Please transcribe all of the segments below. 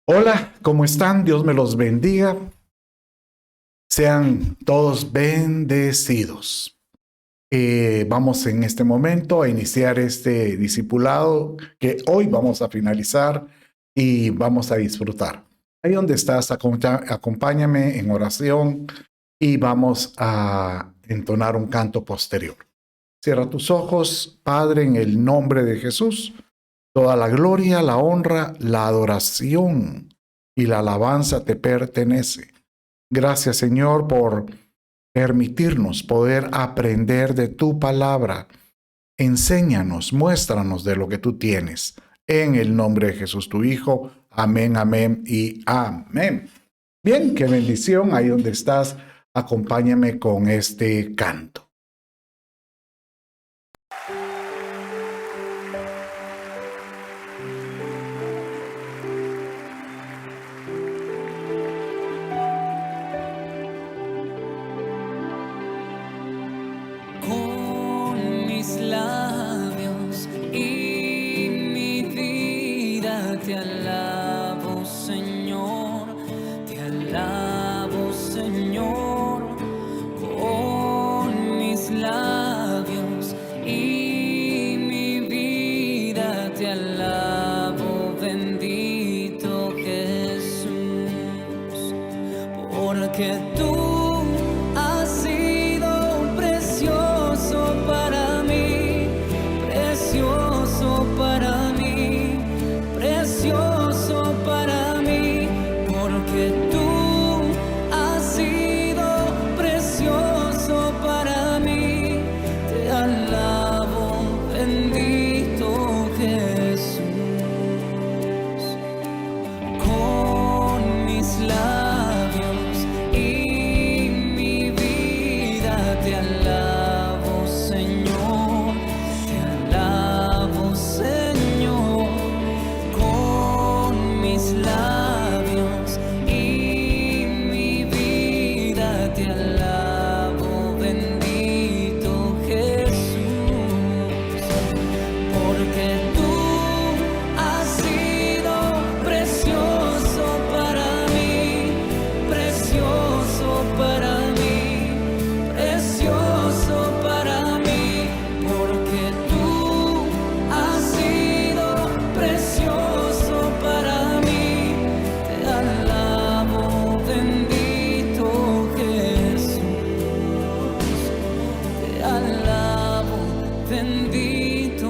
Hola, ¿cómo están? Dios me los bendiga. Sean todos bendecidos. Vamos en este momento a iniciar este discipulado que hoy vamos a finalizar y vamos a disfrutar. Ahí donde estás, acompáñame en oración y vamos a entonar un canto posterior. Cierra tus ojos, Padre, en el nombre de Jesús. Toda la gloria, la honra, la adoración y la alabanza te pertenece. Gracias, Señor, por permitirnos poder aprender de tu palabra. Enséñanos, muéstranos de lo que tú tienes. En el nombre de Jesús, tu Hijo. Amén, amén y amén. Bien, qué bendición. Ahí donde estás, acompáñame con este canto. Te alabo, Señor, con mis labios y mi vida te alabo, bendito Jesús, porque tú has sido precioso para mí, precioso para mí, precioso para mí, porque tú has sido precioso para mí. Te alabo, bendito Jesús. Con mis labios y mi vida te alabo, Señor. Te alabo, Señor. Con mis labios y mi vida te alabo, bendito Jesús, porque tú has sido precioso para mí, precioso para mí, precioso para mí, porque tú has sido precioso para mí. Te alabo, bendito Jesús. Te alabo, bendito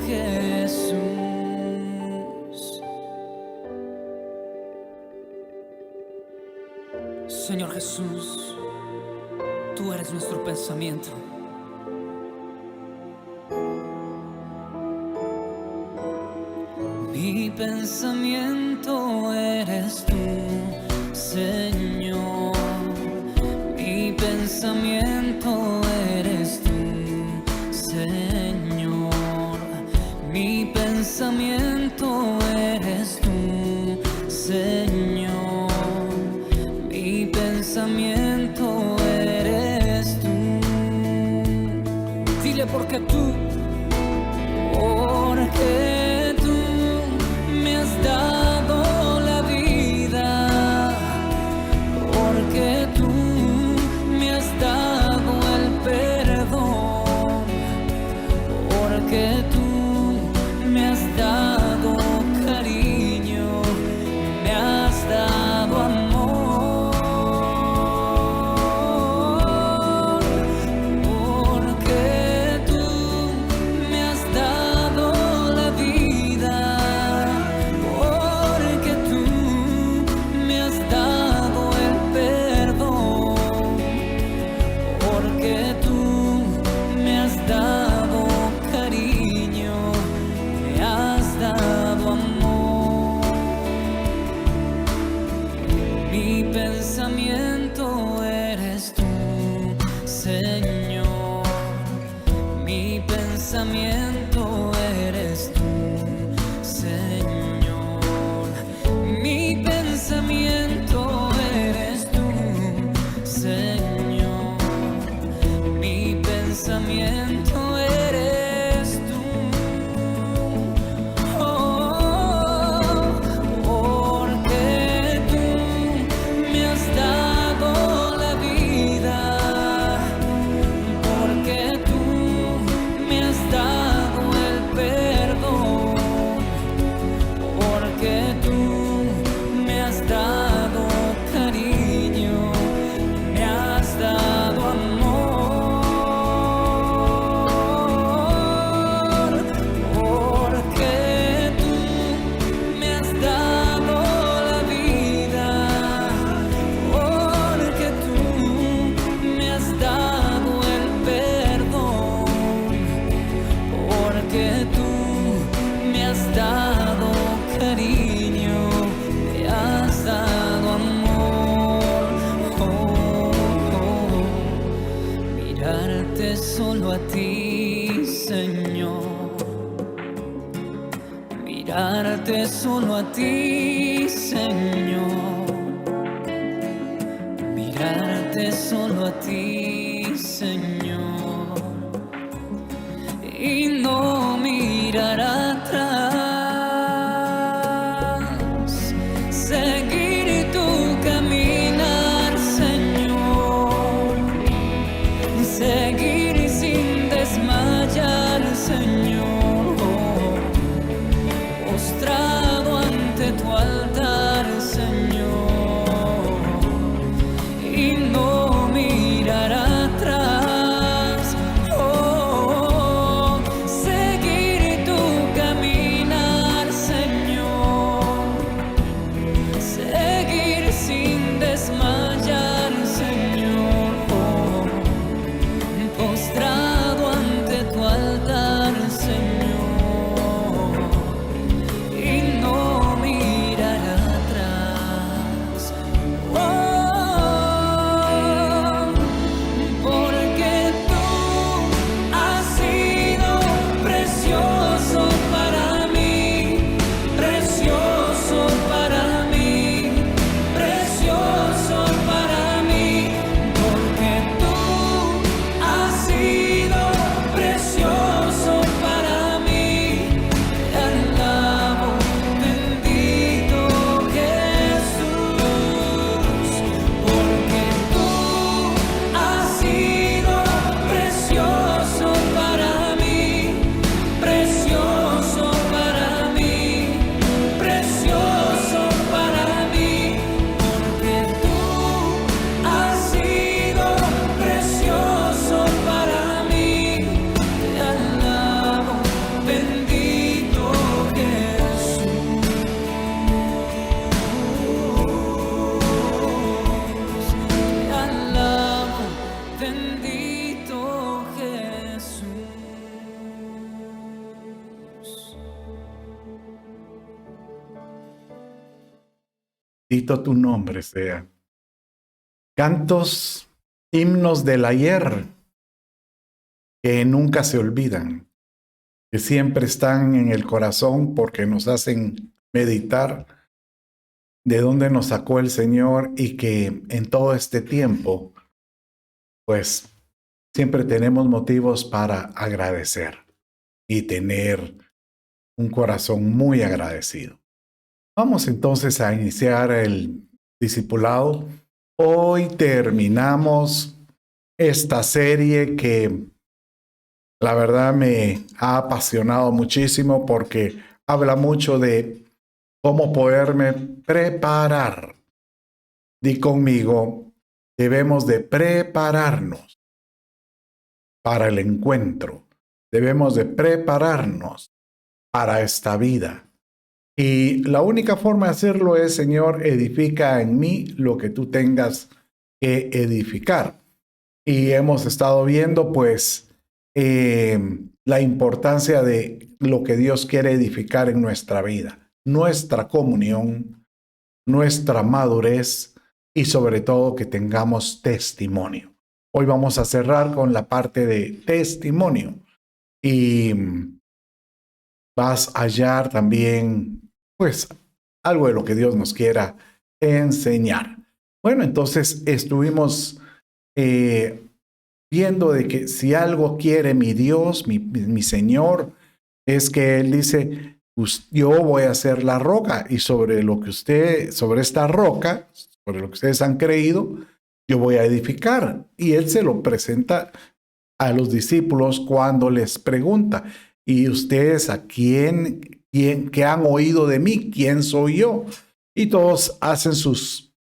Jesús. Señor Jesús, tú eres nuestro pensamiento. Mi pensamiento eres tú, Señor. Mi pensamiento eres tú, Señor. Mi pensamiento eres tú, Señor. Mi pensamiento eres tú. Dile porque tú me has dado la vida, porque tú me has dado el a ti, Señor, mirarte solo a ti, Señor, y no mirar atrás, seguir tu caminar, Señor, seguir sin desmayar, Señor, postrado ante tu altar, Señor, y no mirar atrás, seguir tu caminar, Señor, seguir sin desmayar, Señor, postrado ante tu altar, Señor, y no mirar atrás. Porque tú has sido precioso para mí, precioso para mí, precioso para mí. Porque tú has sido precioso para mí. Te alabo, bendito Jesús. Porque tú has sido precioso para mí, precioso para mí, precioso para mí. Porque tú has sido precioso para mí. Te alabo, bendito Jesús. Te alabo, bendito Jesús. Bendito tu nombre sea. Cantos, himnos del ayer que nunca se olvidan, que siempre están en el corazón porque nos hacen meditar de dónde nos sacó el Señor y que en todo este tiempo, pues siempre tenemos motivos para agradecer y tener un corazón muy agradecido. Vamos entonces a iniciar el discipulado. Hoy terminamos esta serie que la verdad me ha apasionado muchísimo porque habla mucho de cómo poderme preparar. Di conmigo, debemos de prepararnos para el encuentro. Debemos de prepararnos para esta vida. Y la única forma de hacerlo es, Señor, edifica en mí lo que tú tengas que edificar. Y hemos estado viendo, pues, la importancia de lo que Dios quiere edificar en nuestra vida, nuestra comunión, nuestra madurez y sobre todo que tengamos testimonio. Hoy vamos a cerrar con la parte de testimonio y vas a hallar también, pues, algo de lo que Dios nos quiera enseñar. Bueno, entonces estuvimos viendo de que si algo quiere mi Dios, mi Señor, es que Él dice, yo voy a ser la roca y sobre esta roca, sobre lo que ustedes han creído, yo voy a edificar. Y Él se lo presenta a los discípulos cuando les pregunta, ¿y ustedes a quién que han oído de mí? ¿Quién soy yo? Y todos hacen sus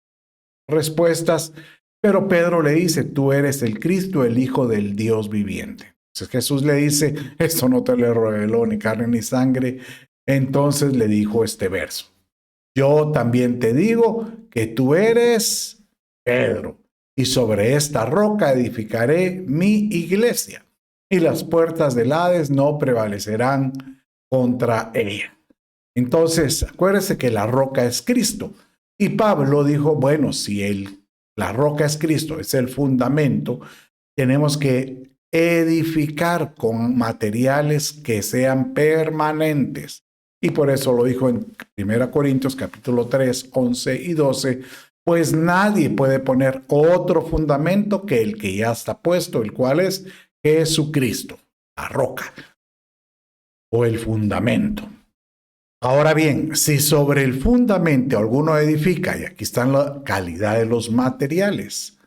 respuestas, pero Pedro le dice, tú eres el Cristo, el Hijo del Dios viviente. Entonces Jesús le dice, esto no te lo reveló ni carne ni sangre. Entonces le dijo este verso, yo también te digo que tú eres Pedro, y sobre esta roca edificaré mi iglesia, y las puertas del Hades no prevalecerán contra ella. Entonces, acuérdese que la roca es Cristo. Y Pablo dijo, bueno, si la roca es Cristo, es el fundamento, tenemos que edificar con materiales que sean permanentes. Y por eso lo dijo en 1 Corintios capítulo 3, 11 y 12, pues nadie puede poner otro fundamento que el que ya está puesto, el cual es Jesucristo, la roca o el fundamento. Ahora bien, si sobre el fundamento alguno edifica, y aquí están la calidad de los materiales,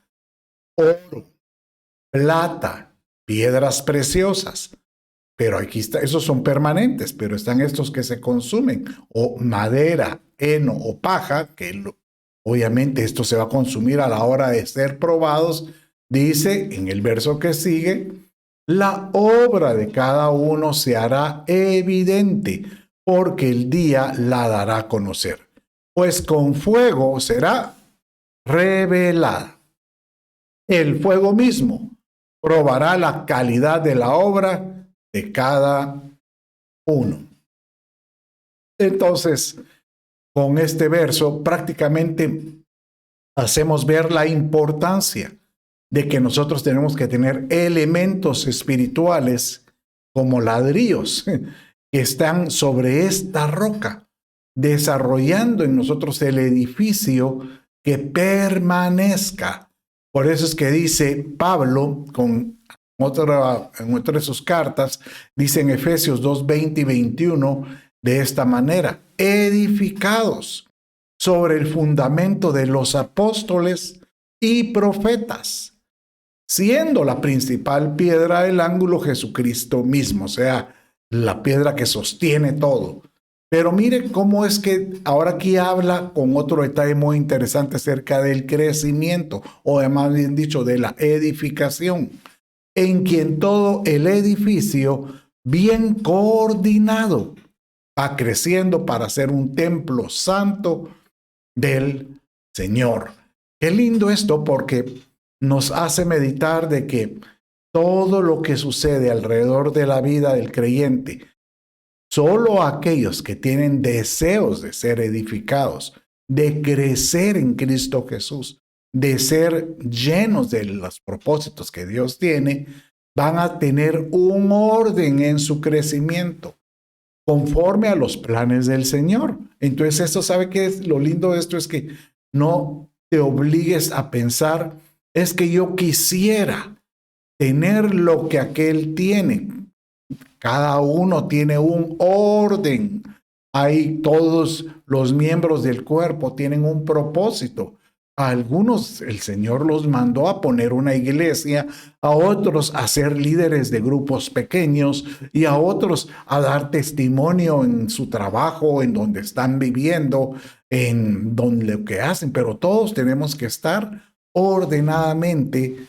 oro, plata, piedras preciosas, pero aquí está, esos son permanentes, pero están estos que se consumen, o madera, heno o paja, que obviamente esto se va a consumir a la hora de ser probados. Dice en el verso que sigue, la obra de cada uno se hará evidente, porque el día la dará a conocer, pues con fuego será revelada. El fuego mismo probará la calidad de la obra de cada uno. Entonces, con este verso prácticamente hacemos ver la importancia de que nosotros tenemos que tener elementos espirituales como ladrillos que están sobre esta roca, desarrollando en nosotros el edificio que permanezca. Por eso es que dice Pablo en otra de sus cartas, dice en Efesios 2, 20 y 21, de esta manera, edificados sobre el fundamento de los apóstoles y profetas, siendo la principal piedra del ángulo Jesucristo mismo, o sea, la piedra que sostiene todo. Pero mire cómo es que ahora aquí habla con otro detalle muy interesante acerca del crecimiento, o más bien dicho, de la edificación, en quien todo el edificio bien coordinado va creciendo para ser un templo santo del Señor. Qué lindo esto, porque nos hace meditar de que todo lo que sucede alrededor de la vida del creyente, solo aquellos que tienen deseos de ser edificados, de crecer en Cristo Jesús, de ser llenos de los propósitos que Dios tiene, van a tener un orden en su crecimiento, conforme a los planes del Señor. Entonces, esto, ¿sabe qué es? Lo lindo de esto es que no te obligues a pensar, es que yo quisiera tener lo que aquel tiene. Cada uno tiene un orden. Ahí todos los miembros del cuerpo tienen un propósito. A algunos el Señor los mandó a poner una iglesia, a otros a ser líderes de grupos pequeños y a otros a dar testimonio en su trabajo, en donde están viviendo, en donde lo que hacen. Pero todos tenemos que estar ordenadamente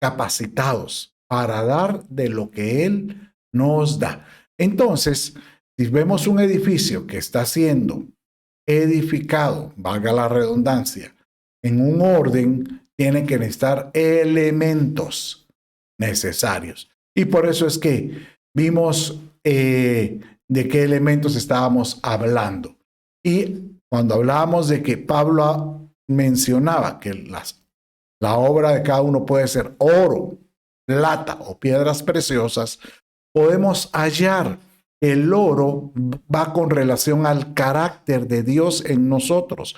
capacitados para dar de lo que Él nos da. Entonces, si vemos un edificio que está siendo edificado, valga la redundancia, en un orden, tiene que necesitar elementos necesarios. Y por eso es que vimos de qué elementos estábamos hablando. Y cuando hablábamos de que Pablo mencionaba que la obra de cada uno puede ser oro, plata o piedras preciosas, podemos hallar el oro va con relación al carácter de Dios en nosotros.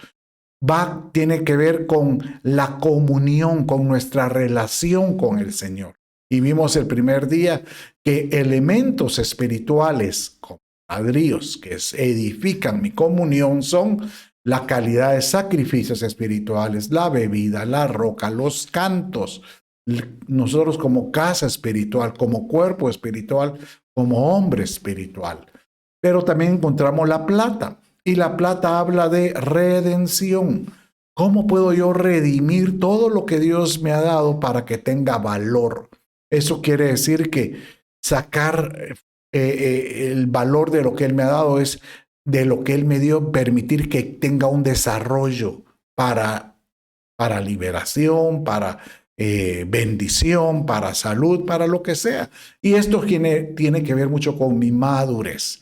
Tiene que ver con la comunión, con nuestra relación con el Señor. Y vimos el primer día que elementos espirituales, como ladrillos que edifican mi comunión, son la calidad de sacrificios espirituales, la bebida, la roca, los cantos. Nosotros como casa espiritual, como cuerpo espiritual, como hombre espiritual. Pero también encontramos la plata. Y la plata habla de redención. ¿Cómo puedo yo redimir todo lo que Dios me ha dado para que tenga valor? Eso quiere decir que sacar el valor de lo que Él me ha dado es de lo que Él me dio, permitir que tenga un desarrollo para liberación, para bendición, para salud, para lo que sea. Y esto tiene que ver mucho con mi madurez.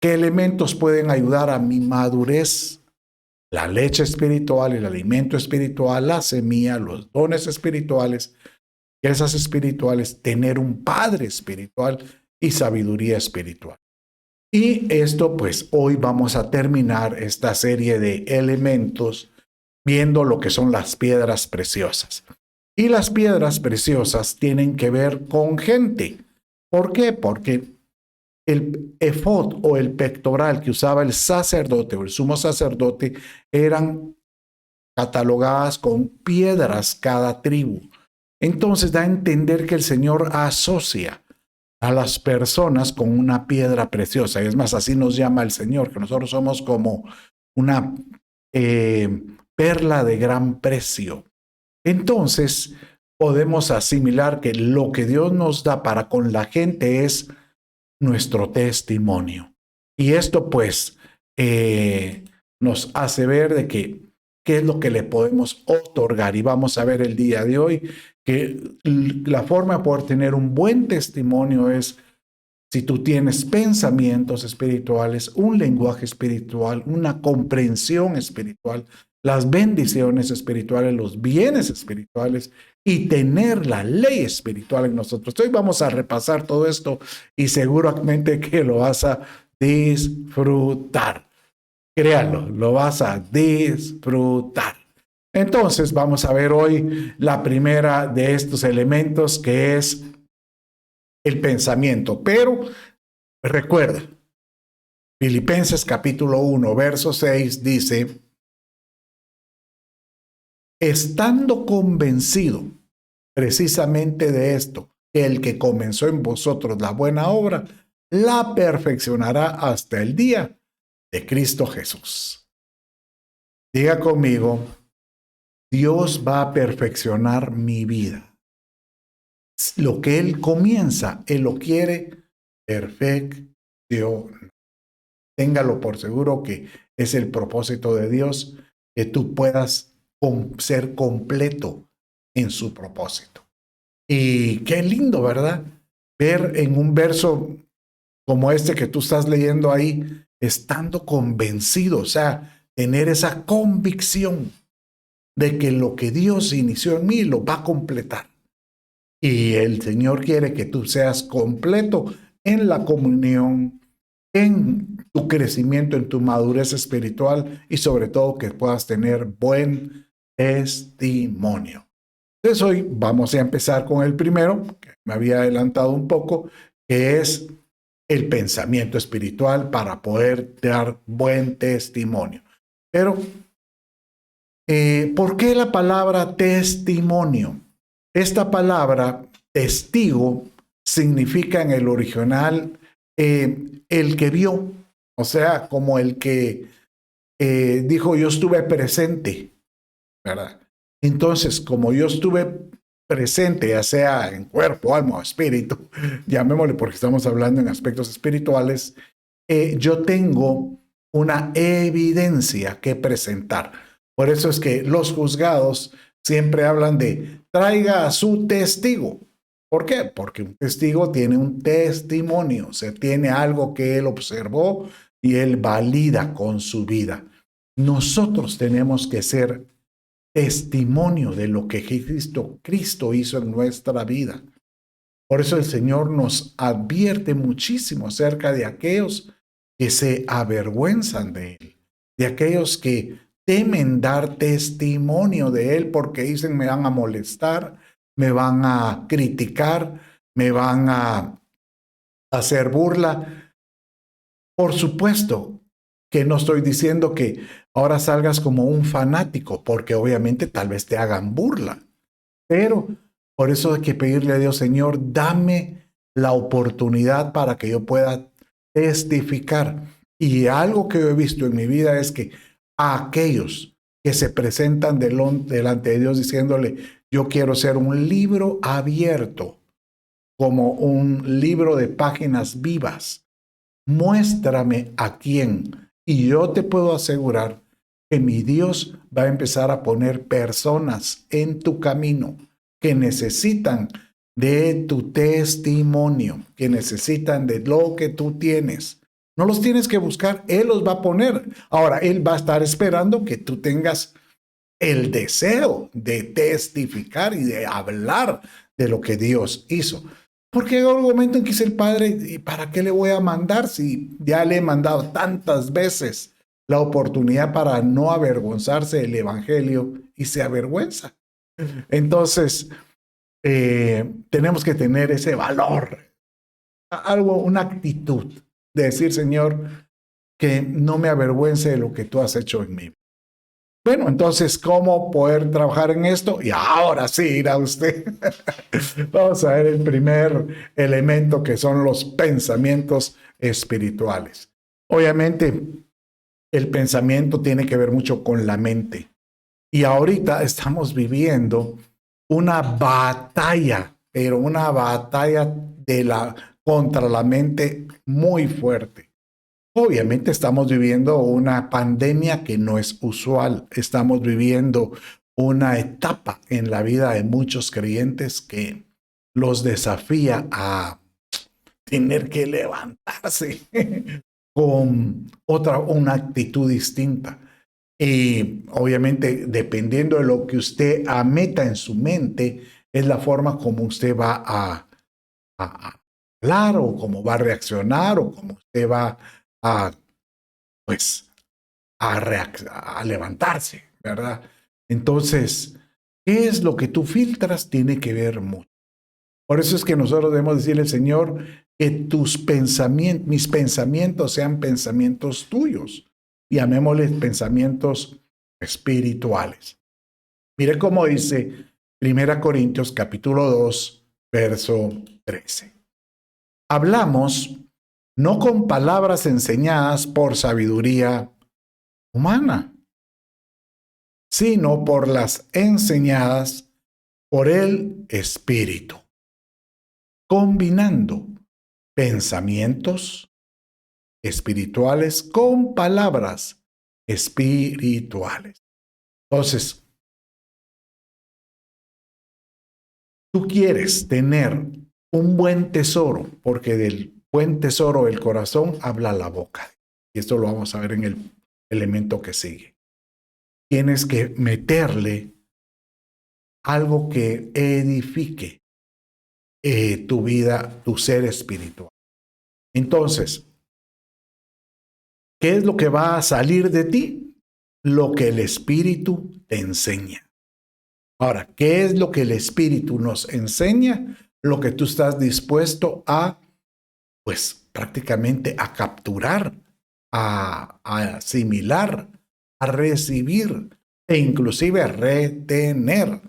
¿Qué elementos pueden ayudar a mi madurez? La leche espiritual, el alimento espiritual, la semilla, los dones espirituales, esas espirituales, tener un padre espiritual y sabiduría espiritual. Y esto, pues hoy vamos a terminar esta serie de elementos viendo lo que son las piedras preciosas. Y las piedras preciosas tienen que ver con gente. ¿Por qué? Porque el efod o el pectoral que usaba el sacerdote o el sumo sacerdote eran catalogadas con piedras cada tribu. Entonces da a entender que el Señor asocia a las personas con una piedra preciosa. Es más, así nos llama el Señor, que nosotros somos como una perla de gran precio. Entonces, podemos asimilar que lo que Dios nos da para con la gente es nuestro testimonio. Y esto pues nos hace ver de que qué es lo que le podemos otorgar. Y vamos a ver el día de hoy que la forma de poder tener un buen testimonio es si tú tienes pensamientos espirituales, un lenguaje espiritual, una comprensión espiritual, las bendiciones espirituales, los bienes espirituales y tener la ley espiritual en nosotros. Hoy vamos a repasar todo esto y seguramente que lo vas a disfrutar. Créalo, lo vas a disfrutar. Entonces vamos a ver hoy la primera de estos elementos que es el pensamiento. Pero recuerda, Filipenses capítulo 1, verso 6 dice, estando convencido precisamente de esto, que el que comenzó en vosotros la buena obra, la perfeccionará hasta el día de Cristo Jesús. Diga conmigo, Dios va a perfeccionar mi vida. Lo que Él comienza, Él lo quiere perfeccionar. Téngalo por seguro que es el propósito de Dios, que tú puedas ser completo en su propósito. Y qué lindo, ¿verdad? Ver en un verso como este que tú estás leyendo ahí, estando convencido, o sea, tener esa convicción de que lo que Dios inició en mí lo va a completar. Y el Señor quiere que tú seas completo en la comunión, en tu crecimiento, en tu madurez espiritual y sobre todo que puedas tener buen testimonio. Entonces hoy vamos a empezar con el primero, que me había adelantado un poco, que es el pensamiento espiritual para poder dar buen testimonio. Pero, ¿por qué la palabra testimonio? Esta palabra testigo significa en el original el que vio, o sea, como el que dijo yo estuve presente, ¿verdad? Entonces, como yo estuve presente, ya sea en cuerpo, alma o espíritu, llamémosle porque estamos hablando en aspectos espirituales, yo tengo una evidencia que presentar. Por eso es que los juzgados siempre hablan de traiga a su testigo. ¿Por qué? Porque un testigo tiene un testimonio, o sea, tiene algo que él observó y él valida con su vida. Nosotros tenemos que ser testimonio de lo que Cristo hizo en nuestra vida. Por eso el Señor nos advierte muchísimo acerca de aquellos que se avergüenzan de Él, de aquellos que temen dar testimonio de Él porque dicen me van a molestar, me van a criticar, me van a hacer burla. Por supuesto que no estoy diciendo que ahora salgas como un fanático, porque obviamente tal vez te hagan burla. Pero por eso hay que pedirle a Dios, Señor, dame la oportunidad para que yo pueda testificar. Y algo que yo he visto en mi vida es que a aquellos que se presentan delante de Dios diciéndole, yo quiero ser un libro abierto, como un libro de páginas vivas. Muéstrame a quién. Y yo te puedo asegurar que mi Dios va a empezar a poner personas en tu camino que necesitan de tu testimonio, que necesitan de lo que tú tienes. No los tienes que buscar, Él los va a poner. Ahora, Él va a estar esperando que tú tengas el deseo de testificar y de hablar de lo que Dios hizo. Porque llegó un momento en que dice el padre, ¿y para qué le voy a mandar si ya le he mandado tantas veces la oportunidad para no avergonzarse del evangelio y se avergüenza? Entonces, tenemos que tener ese valor, algo, una actitud de decir, Señor, que no me avergüence de lo que tú has hecho en mí. Bueno, entonces, ¿cómo poder trabajar en esto? Y ahora sí, irá usted. Vamos a ver el primer elemento, que son los pensamientos espirituales. Obviamente, el pensamiento tiene que ver mucho con la mente. Y ahorita estamos viviendo una batalla, pero una batalla contra la mente muy fuerte. Obviamente estamos viviendo una pandemia que no es usual. Estamos viviendo una etapa en la vida de muchos creyentes que los desafía a tener que levantarse con una actitud distinta. Y obviamente, dependiendo de lo que usted meta en su mente, es la forma como usted va a hablar, o cómo va a reaccionar, o cómo usted va a, pues, a levantarse, ¿verdad? Entonces, ¿qué es lo que tú filtras? Tiene que ver mucho. Por eso es que nosotros debemos decirle al Señor que mis pensamientos sean pensamientos tuyos. Y llamémosles pensamientos espirituales. Mire cómo dice 1 Corintios capítulo 2, verso 13. Hablamos no con palabras enseñadas por sabiduría humana, sino por las enseñadas por el Espíritu, combinando pensamientos espirituales con palabras espirituales. Entonces, tú quieres tener un buen tesoro, porque del buen tesoro del corazón habla la boca. Y esto lo vamos a ver en el elemento que sigue. Tienes que meterle algo que edifique tu vida, tu ser espiritual. Entonces, ¿qué es lo que va a salir de ti? Lo que el Espíritu te enseña. Ahora, ¿qué es lo que el Espíritu nos enseña? Lo que tú estás dispuesto a, pues prácticamente a capturar, a asimilar, a recibir e inclusive a retener.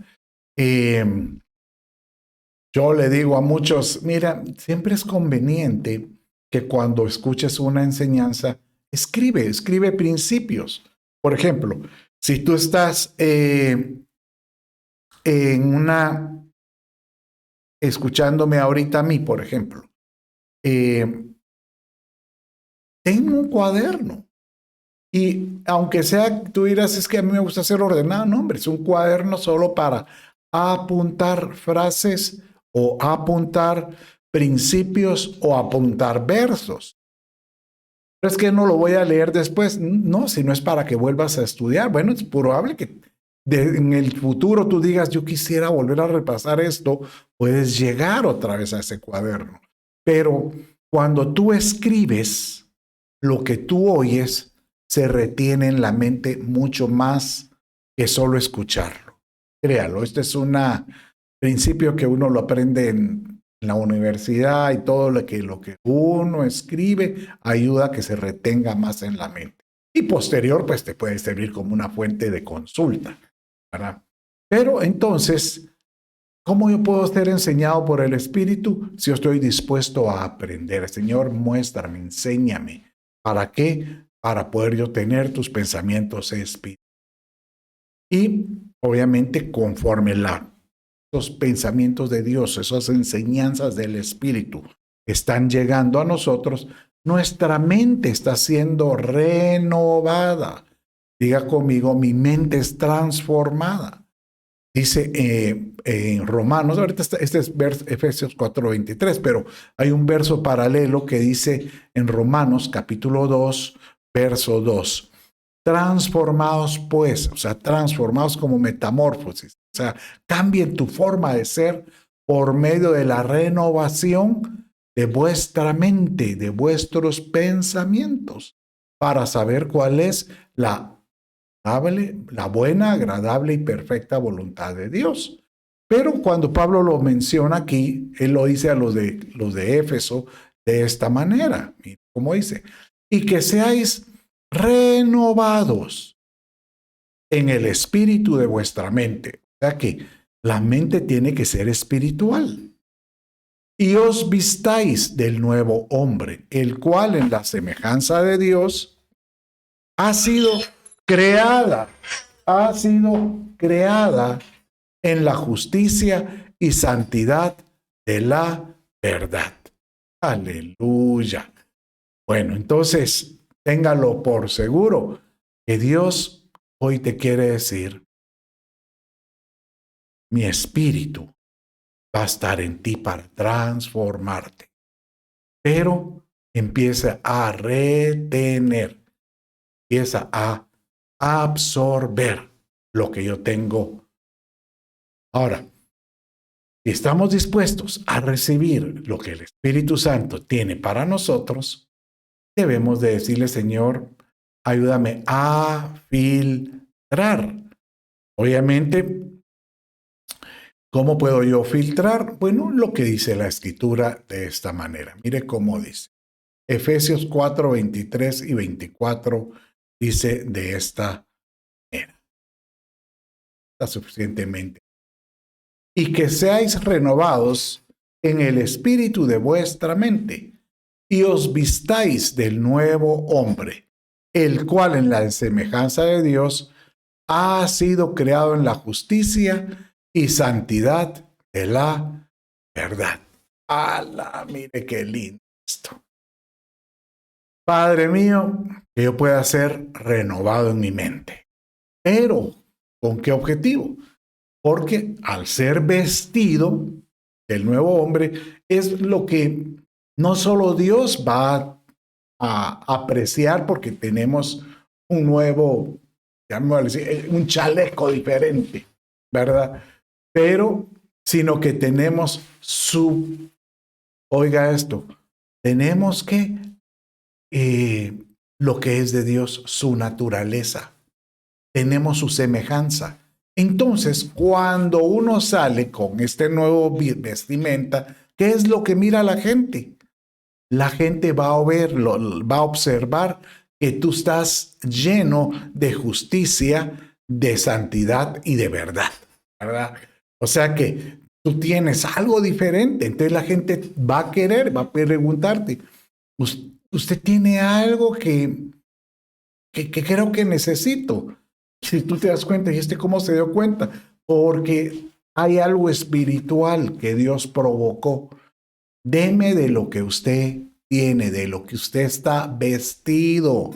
Yo le digo a muchos, mira, siempre es conveniente que cuando escuches una enseñanza, escribe principios. Por ejemplo, si tú estás escuchándome ahorita a mí, por ejemplo, ten un cuaderno. Y aunque sea, tú dirás, es que a mí me gusta ser ordenado, no, hombre, es un cuaderno solo para apuntar frases o apuntar principios o apuntar versos. Pero es que no lo voy a leer después. No, si no es para que vuelvas a estudiar. Bueno, es probable que en el futuro tú digas, yo quisiera volver a repasar esto, puedes llegar otra vez a ese cuaderno. Pero cuando tú escribes, lo que tú oyes se retiene en la mente mucho más que solo escucharlo. Créalo, este es un principio que uno lo aprende en la universidad, y todo lo que uno escribe ayuda a que se retenga más en la mente. Y posterior, pues te puede servir como una fuente de consulta, ¿verdad? Pero entonces, ¿cómo yo puedo ser enseñado por el Espíritu si yo estoy dispuesto a aprender? Señor, muéstrame, enséñame. ¿Para qué? Para poder yo tener tus pensamientos espirituales. Y obviamente conforme esos pensamientos de Dios, esas enseñanzas del Espíritu están llegando a nosotros, nuestra mente está siendo renovada. Diga conmigo, mi mente es transformada. Dice en Romanos, ahorita este es Efesios 4:23, pero hay un verso paralelo que dice en Romanos capítulo 2, verso 2. Transformados pues, o sea, transformados como metamorfosis. O sea, cambien tu forma de ser por medio de la renovación de vuestra mente, de vuestros pensamientos, para saber cuál es la buena, agradable y perfecta voluntad de Dios. Pero cuando Pablo lo menciona aquí, él lo dice a los de Éfeso de esta manera. Mira cómo dice: y que seáis renovados en el espíritu de vuestra mente. O sea que la mente tiene que ser espiritual. Y os vistáis del nuevo hombre, el cual en la semejanza de Dios ha sido ha sido creada en la justicia y santidad de la verdad. Aleluya. Bueno, entonces, téngalo por seguro que Dios hoy te quiere decir: mi espíritu va a estar en ti para transformarte, pero empieza a retener, empieza a absorber lo que yo tengo. Ahora, si estamos dispuestos a recibir lo que el Espíritu Santo tiene para nosotros, debemos de decirle: Señor, ayúdame a filtrar. Obviamente, ¿cómo puedo yo filtrar? Bueno, lo que dice la Escritura de esta manera. Mire cómo dice. Efesios 4, 23 y 24 dice de esta manera. Está suficientemente. Y que seáis renovados en el espíritu de vuestra mente, y os vistáis del nuevo hombre, el cual en la semejanza de Dios ha sido creado en la justicia y santidad de la verdad. ¡Hala! Mire qué lindo esto. Padre mío, que yo pueda ser renovado en mi mente. Pero, ¿con qué objetivo? Porque al ser vestido del nuevo hombre es lo que no solo Dios va a apreciar, porque tenemos un nuevo, un chaleco diferente, ¿verdad? Pero, sino que tenemos oiga esto, tenemos que lo que es de Dios, su naturaleza, tenemos su semejanza. Entonces, cuando uno sale con este nuevo vestimenta, ¿qué es lo que mira la gente? La gente va a verlo, va a observar que tú estás lleno de justicia, de santidad y de verdad, ¿verdad? O sea que tú tienes algo diferente, entonces la gente va a querer, va a preguntarte: ¿usted tiene algo que creo que necesito? Si tú te das cuenta, ¿y cómo se dio cuenta? Porque hay algo espiritual que Dios provocó. Deme de lo que usted tiene, de lo que usted está vestido.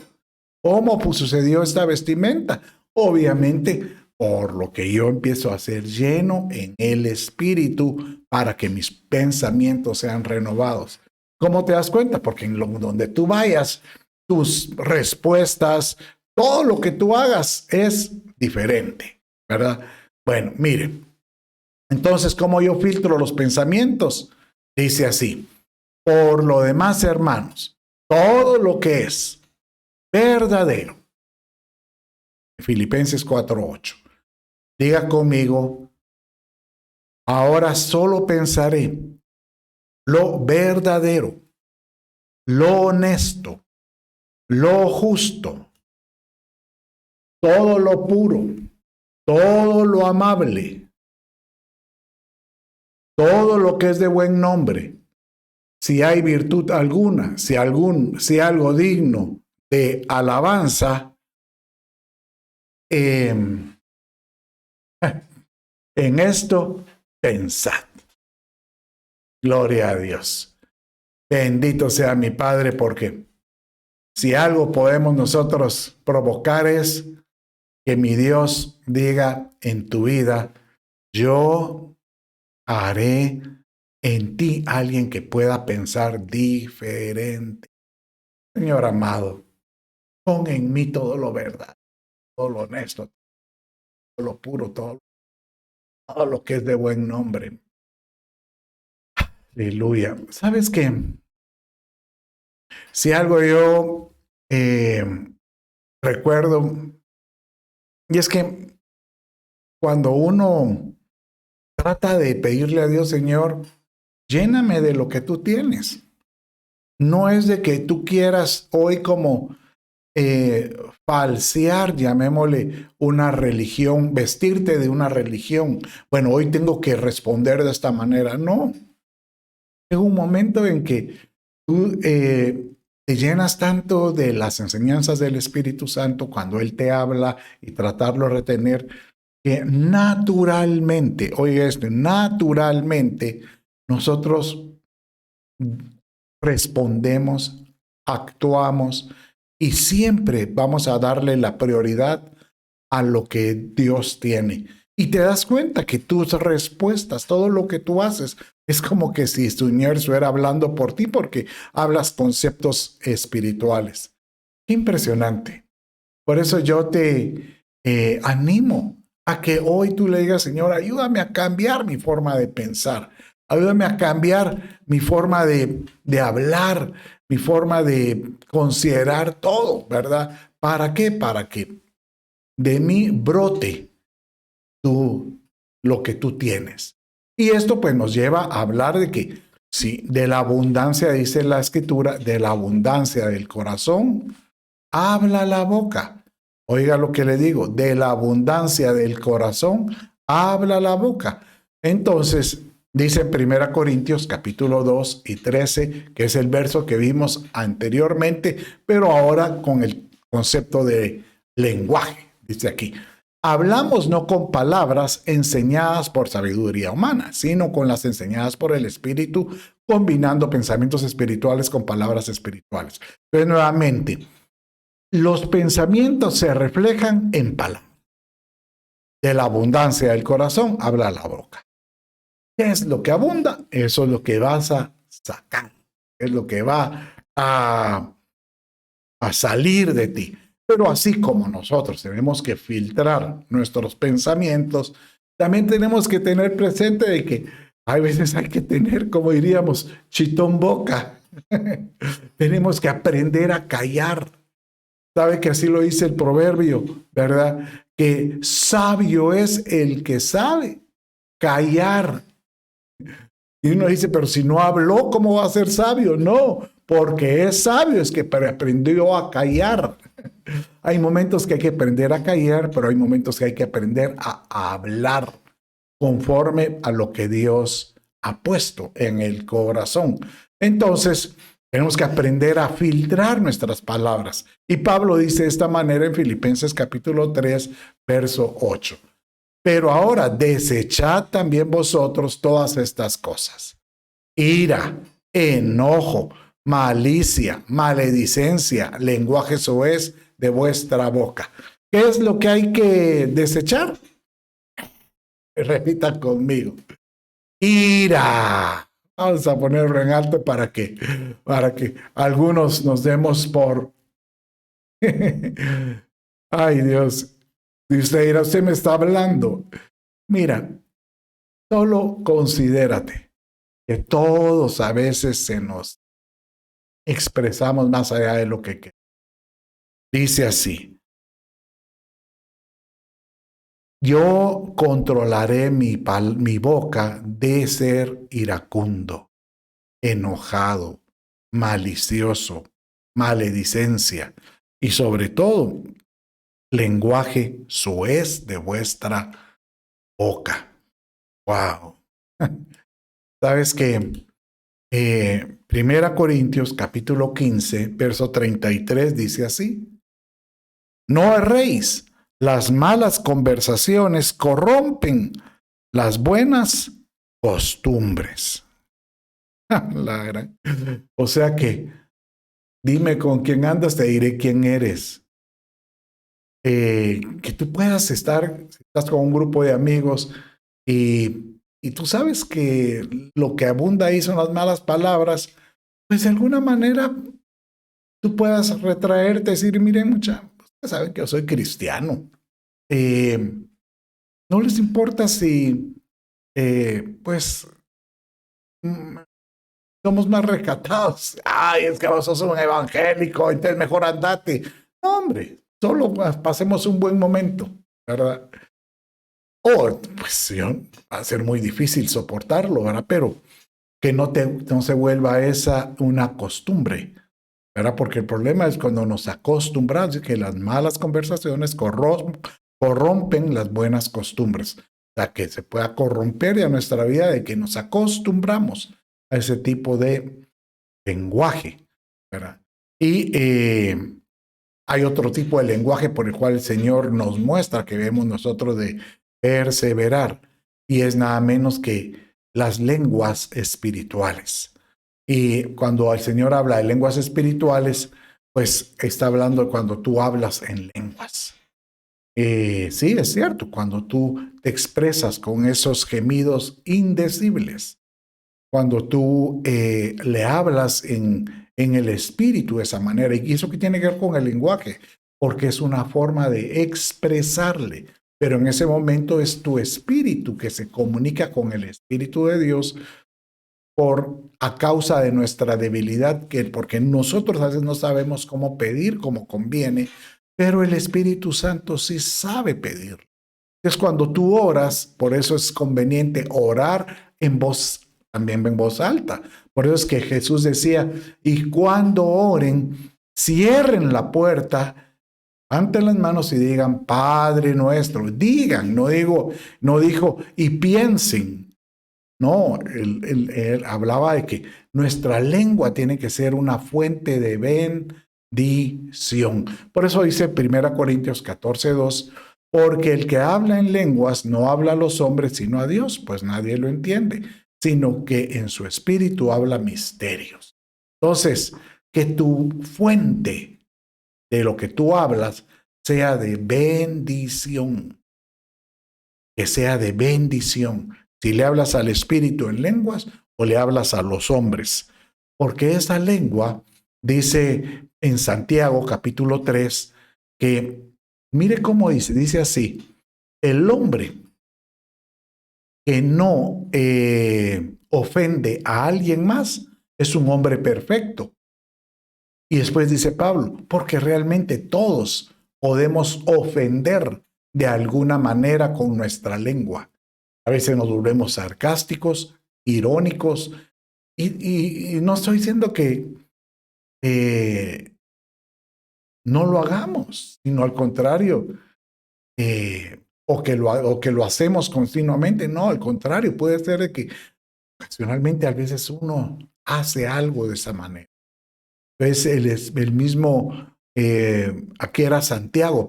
¿Cómo pues sucedió esta vestimenta? Obviamente, por lo que yo empiezo a ser lleno en el espíritu para que mis pensamientos sean renovados. ¿Cómo te das cuenta? Porque donde tú vayas, tus respuestas, todo lo que tú hagas es diferente, ¿verdad? Bueno, miren, entonces, ¿cómo yo filtro los pensamientos? Dice así: por lo demás, hermanos, todo lo que es verdadero. Filipenses 4:8. Diga conmigo: ahora solo pensaré lo verdadero, lo honesto, lo justo, todo lo puro, todo lo amable, todo lo que es de buen nombre. Si hay virtud alguna, si algo digno de alabanza, en esto pensad. Gloria a Dios. Bendito sea mi Padre, porque si algo podemos nosotros provocar es que mi Dios diga en tu vida: yo haré en ti alguien que pueda pensar diferente. Señor amado, pon en mí todo lo verdad, todo lo honesto, todo lo puro, todo lo que es de buen nombre. Aleluya. ¿Sabes qué? Si algo yo recuerdo, y es que cuando uno trata de pedirle a Dios, Señor, lléname de lo que tú tienes. No es de que tú quieras hoy como falsear, llamémosle una religión, vestirte de una religión. Bueno, hoy tengo que responder de esta manera. No, es un momento en que tú te llenas tanto de las enseñanzas del Espíritu Santo cuando Él te habla y tratarlo de retener, que naturalmente, oiga esto, naturalmente nosotros respondemos, actuamos y siempre vamos a darle la prioridad a lo que Dios tiene. Y te das cuenta que tus respuestas, todo lo que tú haces, es como que si tu universo estuviera hablando por ti porque hablas conceptos espirituales. Qué impresionante. Por eso yo te animo a que hoy tú le digas, Señor, ayúdame a cambiar mi forma de pensar, ayúdame a cambiar mi forma de hablar, mi forma de considerar todo, ¿verdad? ¿Para qué? Para que de mí brote tú, lo que tú tienes. Y esto pues nos lleva a hablar de que, sí, de la abundancia, dice la escritura, de la abundancia del corazón, habla la boca. Oiga lo que le digo, de la abundancia del corazón, habla la boca. Entonces, dice en 1 Corintios capítulo 2 y 13, que es el verso que vimos anteriormente, pero ahora con el concepto de lenguaje, dice aquí. Hablamos no con palabras enseñadas por sabiduría humana, sino con las enseñadas por el Espíritu, combinando pensamientos espirituales con palabras espirituales. Entonces, nuevamente, los pensamientos se reflejan en palabras. De la abundancia del corazón habla la boca. ¿Qué es lo que abunda? Eso es lo que vas a sacar. Es lo que va a salir de ti. Pero así como nosotros tenemos que filtrar nuestros pensamientos, también tenemos que tener presente de que hay veces hay que tener, como diríamos, chitón boca. Tenemos que aprender a callar. Sabe que así lo dice el proverbio, ¿verdad? Que sabio es el que sabe callar. Y uno dice, pero si no habló, ¿cómo va a ser sabio? No, porque es sabio, es que aprendió a callar. Hay momentos que hay que aprender a callar, pero hay momentos que hay que aprender a hablar conforme a lo que Dios ha puesto en el corazón. Entonces, tenemos que aprender a filtrar nuestras palabras. Y Pablo dice de esta manera en Filipenses capítulo 3, verso 8. Pero ahora desechad también vosotros todas estas cosas: ira, enojo, malicia, maledicencia, lenguaje soez de vuestra boca. ¿Qué es lo que hay que desechar? Repita conmigo. Ira. Vamos a ponerlo en alto para que algunos nos demos por... Ay, Dios. Dice, ira, usted me está hablando. Mira, solo considérate que todos a veces se nos expresamos más allá de lo que queremos. Dice así: yo controlaré mi boca de ser iracundo, enojado, malicioso, maledicencia y sobre todo lenguaje soez de vuestra boca. Wow. Sabes que 1 Corintios capítulo 15, verso 33 dice así: no erréis, las malas conversaciones corrompen las buenas costumbres. O sea que, dime con quién andas, te diré quién eres. Que tú puedas estar, si estás con un grupo de amigos y tú sabes que lo que abunda ahí son las malas palabras, pues de alguna manera tú puedas retraerte y decir, miren, mucha, ustedes saben que yo soy cristiano. No les importa si, pues, somos más recatados. Ay, es que vos sos un evangélico, entonces mejor andate. No, hombre, solo pasemos un buen momento, ¿verdad? O, pues, va a ser muy difícil soportarlo, ¿verdad? Pero que no se vuelva esa una costumbre, ¿verdad? Porque el problema es cuando nos acostumbramos, que las malas conversaciones corrompen las buenas costumbres. O sea, que se pueda corromper ya nuestra vida de que nos acostumbramos a ese tipo de lenguaje, ¿verdad? Y hay otro tipo de lenguaje por el cual el Señor nos muestra que debemos nosotros de perseverar, y es nada menos que las lenguas espirituales. Y cuando el Señor habla de lenguas espirituales, pues está hablando cuando tú hablas en lenguas. Sí, es cierto, cuando tú te expresas con esos gemidos indecibles, cuando tú le hablas en el espíritu de esa manera. ¿Y eso qué tiene que ver con el lenguaje? Porque es una forma de expresarle, pero en ese momento es tu espíritu que se comunica con el Espíritu de Dios a causa de nuestra debilidad, porque nosotros a veces no sabemos cómo pedir como conviene, pero el Espíritu Santo sí sabe pedir. Es cuando tú oras, por eso es conveniente orar también en voz alta. Por eso es que Jesús decía, y cuando oren, cierren la puerta, levanten las manos y digan, Padre nuestro. Digan, no dijo, y piensen. No, él hablaba de que nuestra lengua tiene que ser una fuente de bendición. Por eso dice 1 Corintios 14:2, porque el que habla en lenguas no habla a los hombres sino a Dios, pues nadie lo entiende, sino que en su espíritu habla misterios. Entonces, que tu fuente de lo que tú hablas sea de bendición, que sea de bendición. Si le hablas al espíritu en lenguas o le hablas a los hombres, porque esa lengua, dice en Santiago capítulo 3, que mire cómo dice así, el hombre que no ofende a alguien más es un hombre perfecto. Y después dice Pablo, porque realmente todos podemos ofender de alguna manera con nuestra lengua. A veces nos volvemos sarcásticos, irónicos, y no estoy diciendo que no lo hagamos, sino al contrario, o que lo hacemos continuamente. No, al contrario, puede ser de que ocasionalmente a veces uno hace algo de esa manera. Entonces el mismo, aquí era Santiago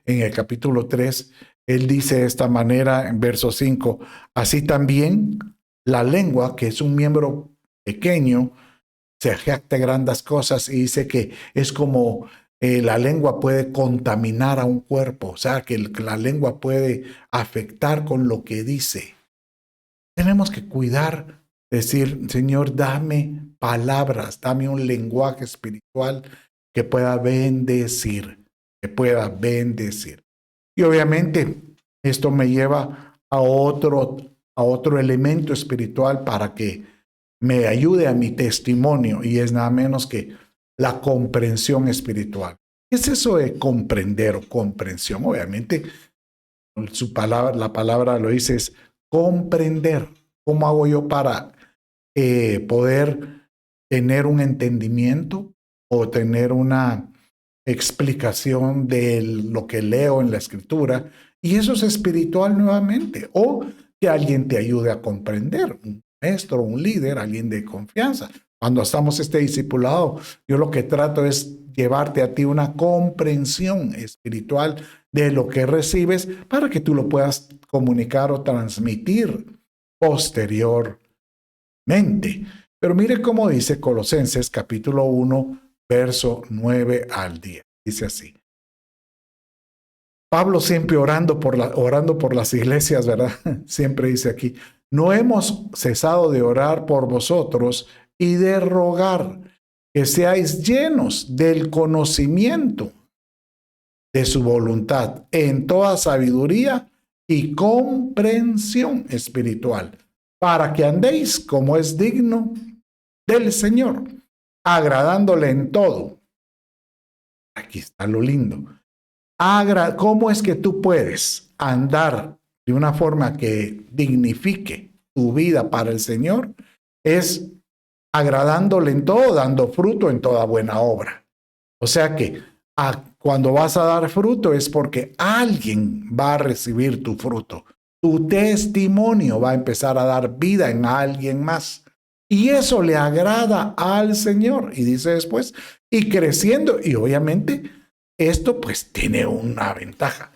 en el capítulo 3, él dice de esta manera en verso 5, así también la lengua, que es un miembro pequeño, se jacta de grandes cosas, y dice que es como la lengua puede contaminar a un cuerpo, o sea, que la lengua puede afectar con lo que dice. Tenemos que cuidar, decir, Señor, dame palabras, dame un lenguaje espiritual que pueda bendecir, Y obviamente esto me lleva a otro elemento espiritual para que me ayude a mi testimonio, y es nada menos que la comprensión espiritual. ¿Qué es eso de comprender o comprensión? Obviamente, la palabra lo dice, es comprender. ¿Cómo hago yo para poder tener un entendimiento o tener una explicación de lo que leo en la escritura? Y eso es espiritual nuevamente. O que alguien te ayude a comprender, un maestro, un líder, alguien de confianza. Cuando estamos discipulado, yo lo que trato es llevarte a ti una comprensión espiritual de lo que recibes para que tú lo puedas comunicar o transmitir posteriormente. Pero mire cómo dice Colosenses capítulo 1, verso 9 al 10. Dice así. Pablo siempre orando por las iglesias, ¿verdad? Siempre dice aquí, no hemos cesado de orar por vosotros y de rogar que seáis llenos del conocimiento de su voluntad en toda sabiduría y comprensión espiritual, para que andéis como es digno del Señor, agradándole en todo. Aquí está lo lindo. ¿Cómo es que tú puedes andar de una forma que dignifique tu vida para el Señor? Es agradándole en todo, dando fruto en toda buena obra. O sea que cuando vas a dar fruto es porque alguien va a recibir tu fruto. Tu testimonio va a empezar a dar vida en alguien más. Y eso le agrada al Señor. Y dice después, y creciendo, y obviamente esto pues tiene una ventaja.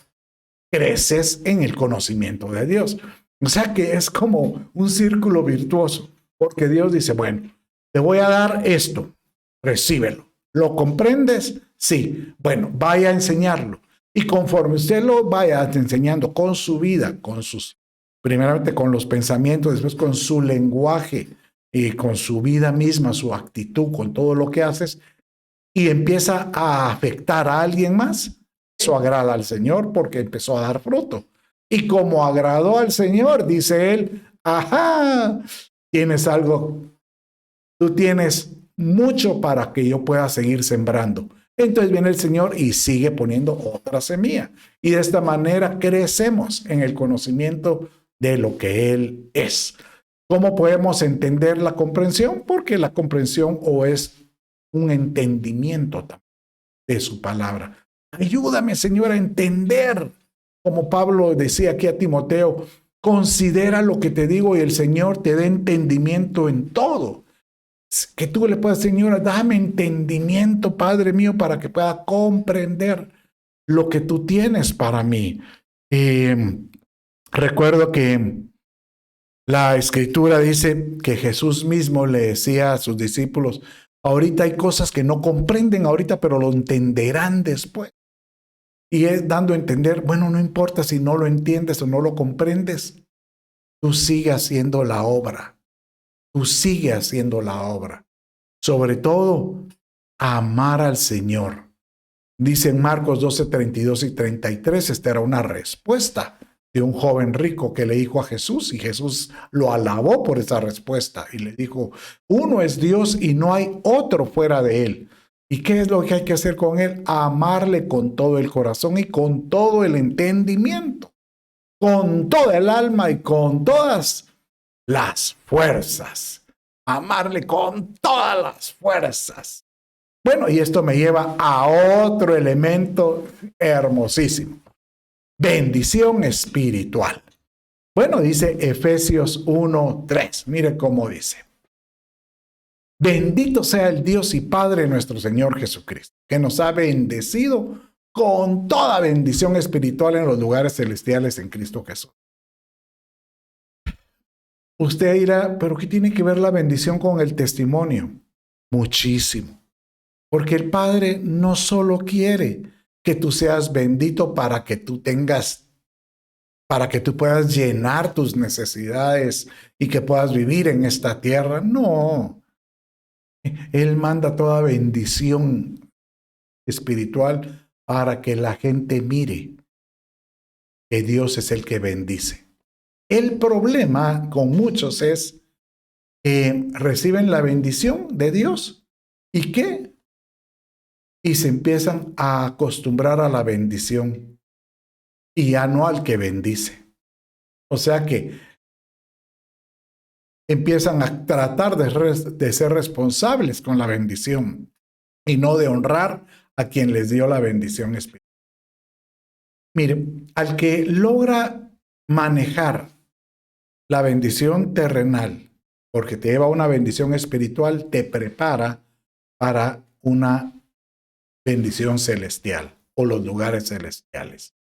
Creces en el conocimiento de Dios. O sea que es como un círculo virtuoso, porque Dios dice, bueno, te voy a dar esto, recíbelo. ¿Lo comprendes? Sí. Bueno, vaya a enseñarlo. Y conforme usted lo vaya enseñando con su vida, primeramente con los pensamientos, después con su lenguaje, y con su vida misma, su actitud, con todo lo que haces, y empieza a afectar a alguien más, eso agrada al Señor porque empezó a dar fruto. Y como agradó al Señor, dice él, ajá, tienes algo, tú tienes mucho para que yo pueda seguir sembrando. Entonces viene el Señor y sigue poniendo otra semilla. Y de esta manera crecemos en el conocimiento de lo que Él es. ¿Cómo podemos entender la comprensión? Porque la comprensión o es un entendimiento de su palabra. Ayúdame, Señor, a entender, como Pablo decía aquí a Timoteo, considera lo que te digo y el Señor te dé entendimiento en todo. Que tú le puedas, Señor, dame entendimiento, Padre mío, para que pueda comprender lo que tú tienes para mí. Recuerdo que la Escritura dice que Jesús mismo le decía a sus discípulos, ahorita hay cosas que no comprenden ahorita, pero lo entenderán después. Y es dando a entender, bueno, no importa si no lo entiendes o no lo comprendes, tú sigue haciendo la obra. Tú sigue haciendo la obra. Sobre todo, amar al Señor. Dice en Marcos 12, 32 y 33, esta era una respuesta de un joven rico que le dijo a Jesús, y Jesús lo alabó por esa respuesta y le dijo, uno es Dios y no hay otro fuera de él. ¿Y qué es lo que hay que hacer con él? Amarle con todo el corazón y con todo el entendimiento, con toda el alma y con todas las fuerzas. Amarle con todas las fuerzas. Bueno, y esto me lleva a otro elemento hermosísimo. Bendición espiritual. Bueno, dice Efesios 1:3. Mire cómo dice. Bendito sea el Dios y Padre nuestro Señor Jesucristo, que nos ha bendecido con toda bendición espiritual en los lugares celestiales en Cristo Jesús. Usted dirá, ¿pero qué tiene que ver la bendición con el testimonio? Muchísimo. Porque el Padre no solo quiere que tú seas bendito para que tú puedas llenar tus necesidades y que puedas vivir en esta tierra. No. Él manda toda bendición espiritual para que la gente mire que Dios es el que bendice. El problema con muchos es que reciben la bendición de Dios. ¿Y qué? Y se empiezan a acostumbrar a la bendición y ya no al que bendice. O sea que empiezan a tratar de ser responsables con la bendición y no de honrar a quien les dio la bendición espiritual. Mire, al que logra manejar la bendición terrenal, porque te lleva a una bendición espiritual, te prepara para una bendición celestial o los lugares celestiales.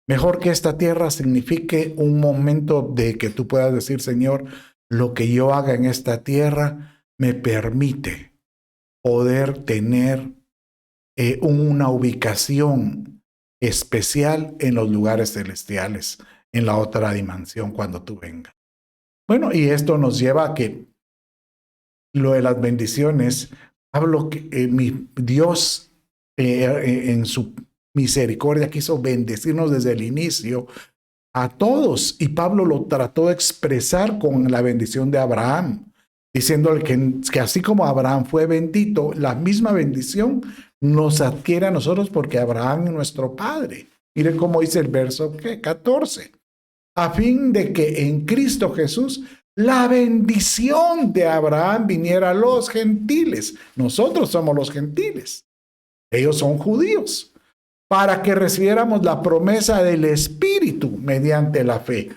Mejor que esta tierra signifique un momento de que tú puedas decir, Señor, lo que yo haga en esta tierra me permite poder tener una ubicación especial en los lugares celestiales, en la otra dimensión cuando tú vengas. Bueno, y esto nos lleva a que lo de las bendiciones, hablo que mi Dios en su misericordia quiso bendecirnos desde el inicio a todos. Y Pablo lo trató de expresar con la bendición de Abraham, diciéndole que así como Abraham fue bendito, la misma bendición nos adquiere a nosotros porque Abraham es nuestro padre. Mire cómo dice el verso 14. A fin de que en Cristo Jesús la bendición de Abraham viniera a los gentiles. Nosotros somos los gentiles. Ellos son judíos. Para que recibiéramos la promesa del Espíritu mediante la fe.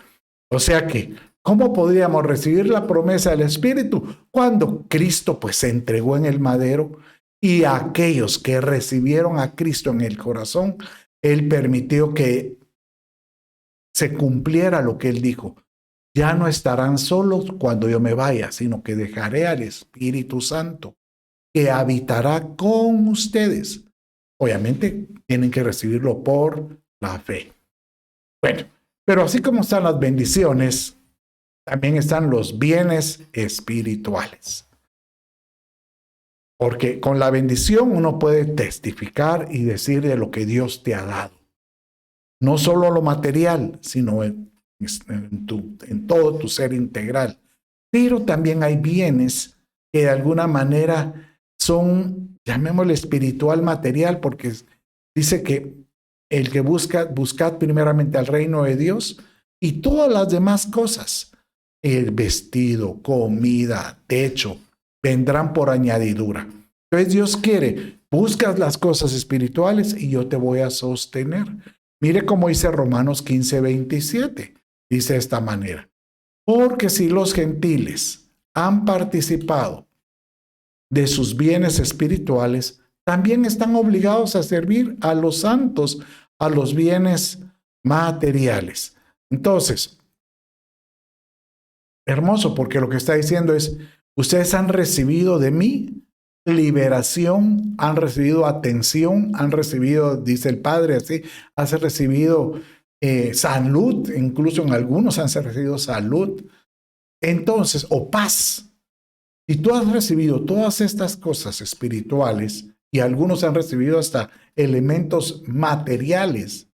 O sea que, ¿cómo podríamos recibir la promesa del Espíritu? Cuando Cristo pues se entregó en el madero y a aquellos que recibieron a Cristo en el corazón, Él permitió que se cumpliera lo que Él dijo. Ya no estarán solos cuando yo me vaya, sino que dejaré al Espíritu Santo, que habitará con ustedes. Obviamente tienen que recibirlo por la fe. Bueno, pero así como están las bendiciones, también están los bienes espirituales. Porque con la bendición uno puede testificar y decir de lo que Dios te ha dado. No solo lo material, sino en todo tu ser integral. Pero también hay bienes que de alguna manera son, llamémosle espiritual material, porque dice que el que buscad primeramente al reino de Dios y todas las demás cosas, el vestido, comida, techo, vendrán por añadidura. Entonces Dios quiere, buscas las cosas espirituales y yo te voy a sostener. Mire cómo dice Romanos 15:27. Dice de esta manera: porque si los gentiles han participado de sus bienes espirituales, también están obligados a servir a los santos, a los bienes materiales. Entonces, hermoso, porque lo que está diciendo es, ustedes han recibido de mí liberación, han recibido atención, han recibido, dice el Padre así, han recibido salud, incluso en algunos han recibido salud. Entonces, o paz. Si tú has recibido todas estas cosas espirituales y algunos han recibido hasta elementos materiales,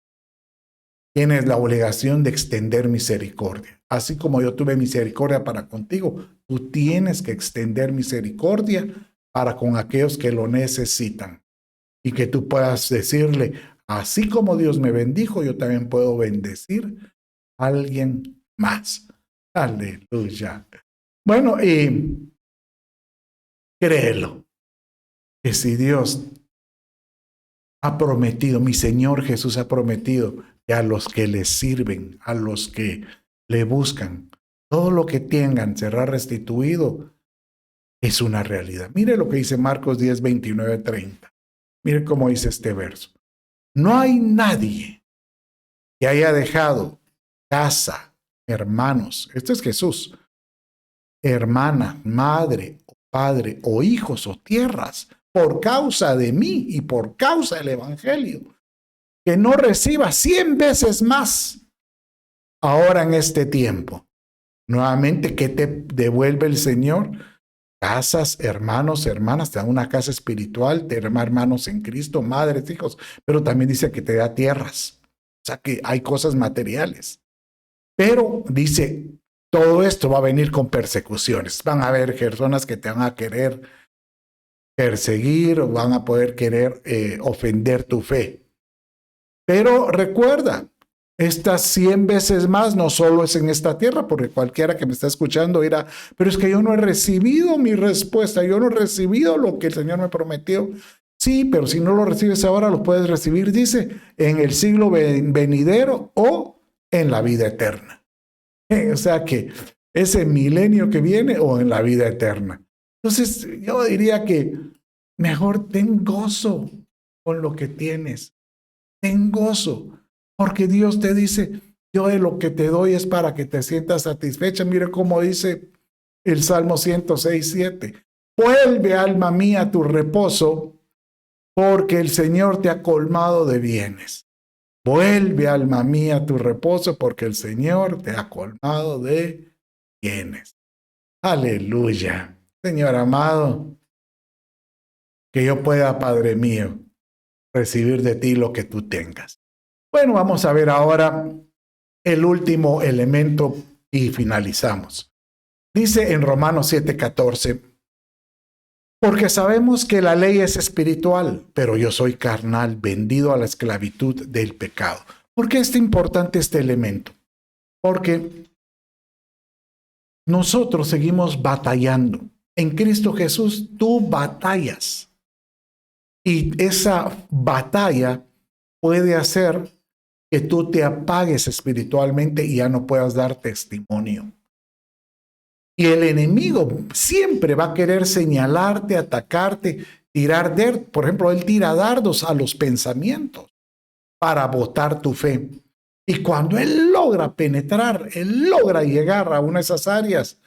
tienes la obligación de extender misericordia. Así como yo tuve misericordia para contigo, tú tienes que extender misericordia para con aquellos que lo necesitan. Y que tú puedas decirle, así como Dios me bendijo, yo también puedo bendecir a alguien más. Aleluya. Bueno, y créelo, que si Dios ha prometido, mi Señor Jesús ha prometido que a los que le sirven, a los que le buscan, todo lo que tengan será restituido, es una realidad. Mire lo que dice Marcos 10:29-30. Mire cómo dice este verso. No hay nadie que haya dejado casa, hermanos, esto es Jesús, hermana, madre, o padre, o hijos, o tierras, por causa de mí y por causa del Evangelio, que no reciba 100 veces más ahora en este tiempo. Nuevamente, ¿qué te devuelve el Señor? Casas, hermanos, hermanas, te da una casa espiritual, te da hermanos en Cristo, madres, hijos, pero también dice que te da tierras. O sea que hay cosas materiales. Pero dice, todo esto va a venir con persecuciones. Van a haber personas que te van a querer perseguir o van a poder querer ofender tu fe. Pero recuerda, estas 100 veces más no solo es en esta tierra, porque cualquiera que me está escuchando dirá, pero es que yo no he recibido mi respuesta, yo no he recibido lo que el Señor me prometió. Sí, pero si no lo recibes ahora, lo puedes recibir, dice, en el siglo venidero o en la vida eterna. O sea que ese milenio que viene o en la vida eterna. Entonces, yo diría que mejor ten gozo con lo que tienes. Ten gozo. Porque Dios te dice, yo de lo que te doy es para que te sientas satisfecha. Mire cómo dice el Salmo 106:7. Vuelve, alma mía, a tu reposo, porque el Señor te ha colmado de bienes. Vuelve, alma mía, a tu reposo, porque el Señor te ha colmado de bienes. Aleluya. Señor amado, que yo pueda, Padre mío, recibir de ti lo que tú tengas. Bueno, vamos a ver ahora el último elemento y finalizamos. Dice en Romanos 7:14, porque sabemos que la ley es espiritual, pero yo soy carnal, vendido a la esclavitud del pecado. ¿Por qué es importante este elemento? Porque nosotros seguimos batallando. En Cristo Jesús tú batallas. Y esa batalla puede hacer que tú te apagues espiritualmente y ya no puedas dar testimonio. Y el enemigo siempre va a querer señalarte, atacarte, tirar por ejemplo, él tira dardos a los pensamientos para botar tu fe. Y cuando él logra penetrar, él logra llegar a una de esas áreas,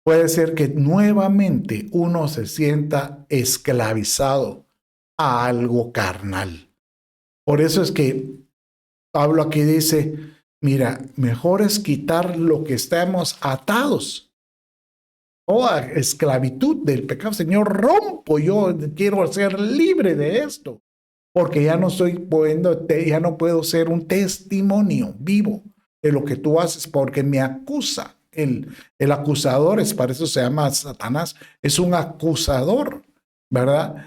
puede ser que nuevamente uno se sienta esclavizado a algo carnal. Por eso es que Pablo aquí dice, mira, mejor es quitar lo que estamos atados. Esclavitud del pecado, Señor, rompo, yo quiero ser libre de esto, porque ya no ya no puedo ser un testimonio vivo de lo que tú haces, porque me acusa. El acusador, para eso se llama Satanás, es un acusador, ¿verdad?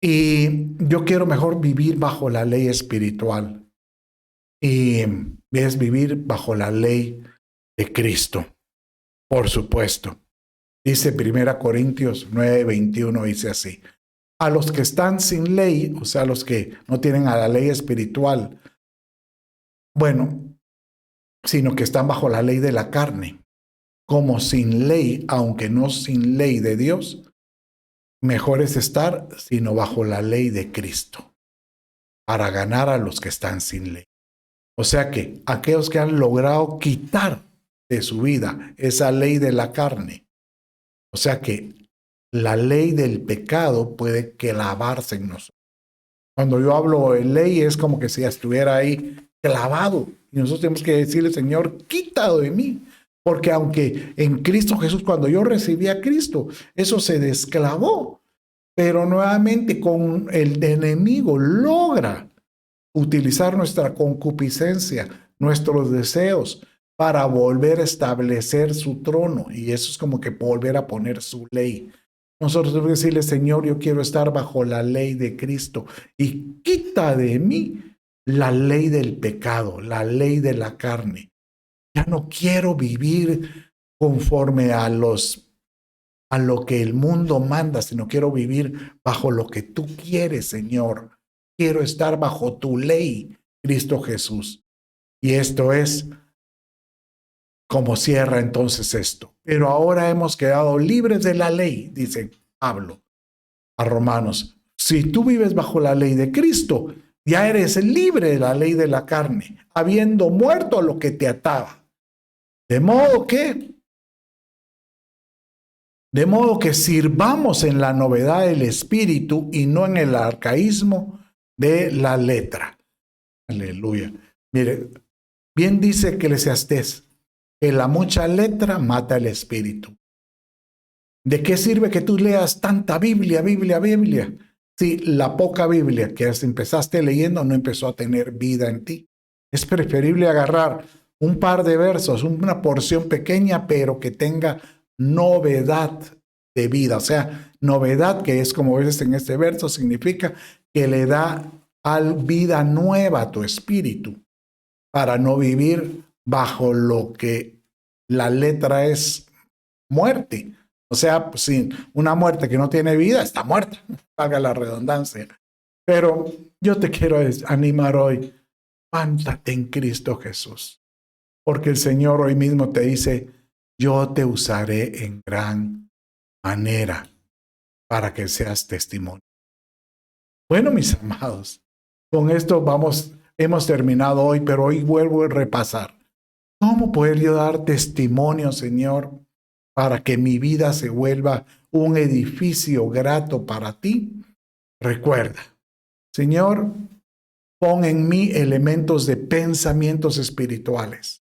Y yo quiero mejor vivir bajo la ley espiritual, y es vivir bajo la ley de Cristo, por supuesto. Dice 1 Corintios 9:21, dice así, a los que están sin ley, o sea, los que no tienen a la ley espiritual, bueno, sino que están bajo la ley de la carne, como sin ley, aunque no sin ley de Dios, mejor es estar sino bajo la ley de Cristo, para ganar a los que están sin ley. O sea que aquellos que han logrado quitar de su vida esa ley de la carne, o sea que la ley del pecado puede clavarse en nosotros. Cuando yo hablo de ley es como que si estuviera ahí clavado. Y nosotros tenemos que decirle, Señor, quítalo de mí. Porque aunque en Cristo Jesús, cuando yo recibí a Cristo, eso se desclavó. Pero nuevamente con el enemigo logra utilizar nuestra concupiscencia, nuestros deseos, para volver a establecer su trono. Y eso es como que volver a poner su ley. Nosotros debemos decirle, Señor, yo quiero estar bajo la ley de Cristo y quita de mí la ley del pecado, la ley de la carne. Ya no quiero vivir conforme a lo que el mundo manda, sino quiero vivir bajo lo que tú quieres, Señor. Quiero estar bajo tu ley, Cristo Jesús. Y esto es como cierra entonces esto. Pero ahora hemos quedado libres de la ley, dice Pablo a Romanos. Si tú vives bajo la ley de Cristo, ya eres libre de la ley de la carne, habiendo muerto a lo que te ataba. De modo que sirvamos en la novedad del espíritu y no en el arcaísmo de la letra. Aleluya. Mire, bien dice Eclesiastés, que la mucha letra mata el espíritu. ¿De qué sirve que tú leas tanta Biblia si la poca Biblia que empezaste leyendo no empezó a tener vida en ti? Es preferible agarrar un par de versos, una porción pequeña, pero que tenga novedad de vida. O sea, novedad, que es como ves en este verso, significa que le da vida nueva a tu espíritu, para no vivir bajo lo que la letra es muerte. O sea, pues, una muerte que no tiene vida está muerta, valga la redundancia. Pero yo te quiero animar hoy, levántate en Cristo Jesús, porque el Señor hoy mismo te dice, yo te usaré en gran manera para que seas testimonio. Bueno, mis amados, con esto hemos terminado hoy, pero hoy vuelvo a repasar. ¿Cómo poder yo dar testimonio, Señor, para que mi vida se vuelva un edificio grato para ti? Recuerda, Señor, pon en mí elementos de pensamientos espirituales.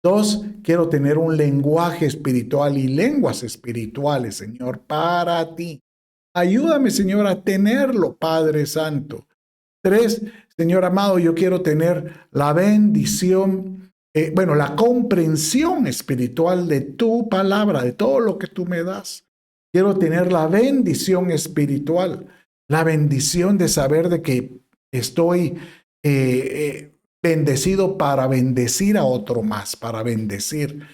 2, quiero tener un lenguaje espiritual y lenguas espirituales, Señor, para ti. Ayúdame, Señor, a tenerlo, Padre Santo. 3, Señor amado, yo quiero tener la bendición la comprensión espiritual de tu palabra, de todo lo que tú me das. Quiero tener la bendición espiritual, la bendición de saber de que estoy bendecido para bendecir a otro más, para bendecir.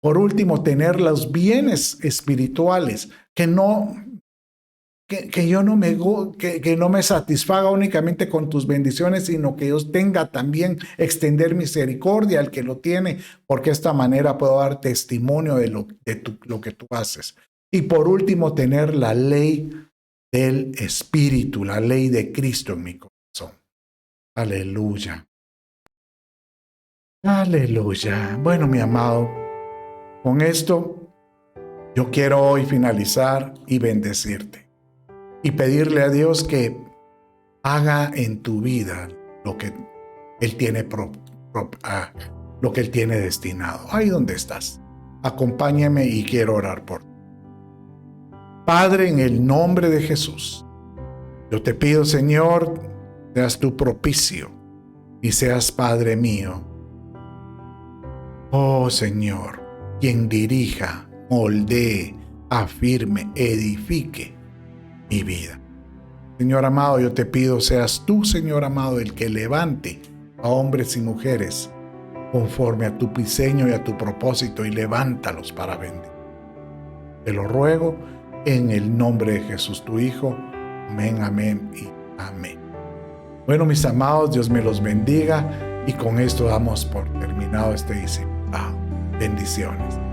Por último, tener los bienes espirituales, que yo no me satisfaga únicamente con tus bendiciones, sino que yo tenga también extender misericordia al que lo tiene, porque de esta manera puedo dar testimonio de lo que tú haces. Y por último, tener la ley del Espíritu, la ley de Cristo en mi corazón. Aleluya. Aleluya. Bueno, mi amado, con esto yo quiero hoy finalizar y bendecirte y pedirle a Dios que haga en tu vida lo que Él tiene lo que Él tiene destinado. Ahí donde estás, acompáñame y quiero orar por ti. Padre, en el nombre de Jesús, yo te pido, Señor, seas tú propicio y seas Padre mío. Oh Señor, quien dirija, moldee, afirme, edifique mi vida. Señor amado, yo te pido, seas tú, Señor amado, el que levante a hombres y mujeres conforme a tu diseño y a tu propósito, y levántalos para bendecir. Te lo ruego en el nombre de Jesús, tu Hijo. Amén, amén y amén. Bueno, mis amados, Dios me los bendiga, y con esto damos por terminado este discipulado. Bendiciones.